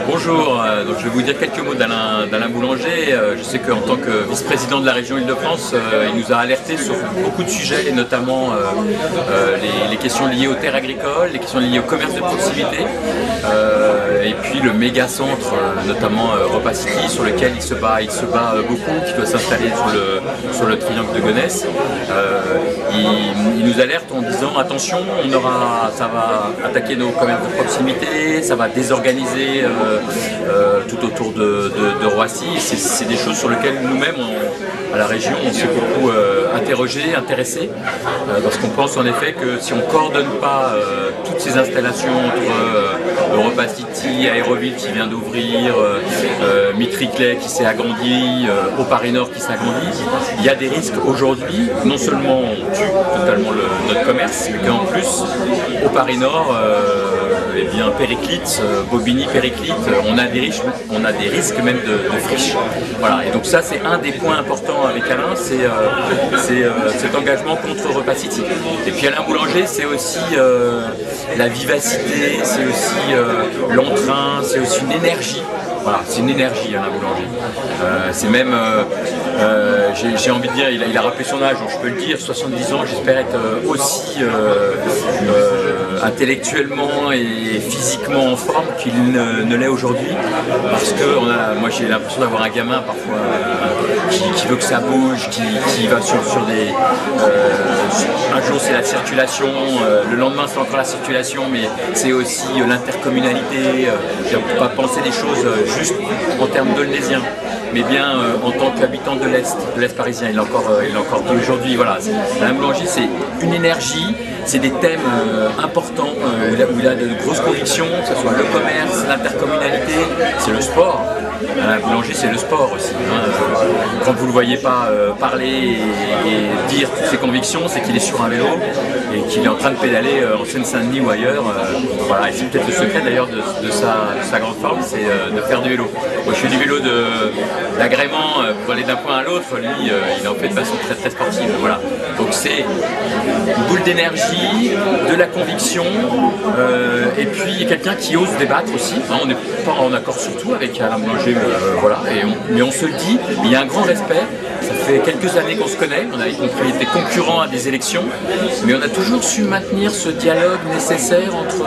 Bonjour, donc je vais vous dire quelques mots d'Alain Boulanger. Je sais qu'en tant que vice-président de la région Île-de-France, il nous a alertés sur beaucoup de sujets, et notamment les questions liées aux terres agricoles, les questions liées au commerce de proximité, et puis le méga-centre, notamment Repas City, sur lequel il se bat beaucoup, qui doit s'installer sur le triangle de Gonesse. Il nous alerte en disant attention, ça va attaquer nos commerces de proximité, ça va désorganiser tout autour de Roissy. C'est des choses sur lesquelles nous-mêmes, à la région, on s'est beaucoup interrogé, intéressé, parce qu'on pense en effet que si on ne coordonne pas toutes ces installations entre Repas City, Aéroville qui vient d'ouvrir, Mitriclet qui s'est agrandi, au Paris Nord qui s'agrandit, il y a des risques aujourd'hui, non seulement on tue totalement notre commerce, mais qu'en plus, au Paris Nord, eh bien, Périclite, Bobigny, Périclite, on a des risques même de friche. Voilà, et donc ça c'est un des points importants avec Alain, c'est cet engagement contre Repas City. Et puis Alain Boulanger, c'est aussi la vivacité, c'est aussi l'entrain, c'est aussi une énergie. Voilà, c'est une énergie, Alain Boulanger. C'est même, j'ai envie de dire, il a rappelé son âge, donc je peux le dire, 70 ans, j'espère être aussi intellectuellement et physiquement en forme qu'il ne l'est aujourd'hui, parce que moi j'ai l'impression d'avoir un gamin parfois qui veut que ça bouge, qui va sur des... un jour c'est la circulation, le lendemain c'est encore la circulation, mais c'est aussi l'intercommunalité, on ne peut pas penser des choses juste en termes d'Aulnésien, mais bien en tant qu'habitant de l'Est parisien. Il l'a encore dit aujourd'hui. Voilà. Alain Boulanger, c'est une énergie, c'est des thèmes importants où il a de grosses convictions, que ce soit le commerce, l'intercommunalité, c'est le sport. Alain Boulanger, c'est le sport aussi. Quand vous ne le voyez pas parler et dire toutes ses convictions, c'est qu'il est sur un vélo et qu'il est en train de pédaler en Seine-Saint-Denis ou ailleurs. Voilà. Et c'est peut-être le secret d'ailleurs de sa grande forme, c'est de faire du vélo. Moi, je fais du vélo d'agrément pour aller d'un point à l'autre. Lui, il en fait de façon très très sportive. Voilà. Donc c'est une boule d'énergie, de la conviction, et puis quelqu'un qui ose débattre aussi. On n'est pas en accord sur tout avec Alain Boulanger, voilà. Mais on se le dit, il y a un grand respect. Ça fait quelques années qu'on se connaît, on a y compris été concurrents à des élections, mais on a toujours su maintenir ce dialogue nécessaire entre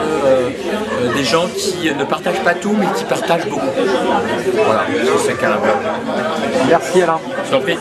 des gens qui ne partagent pas tout, mais qui partagent beaucoup. Voilà, c'est qu'Alain Boulanger. Merci Alain. Je t'en prie.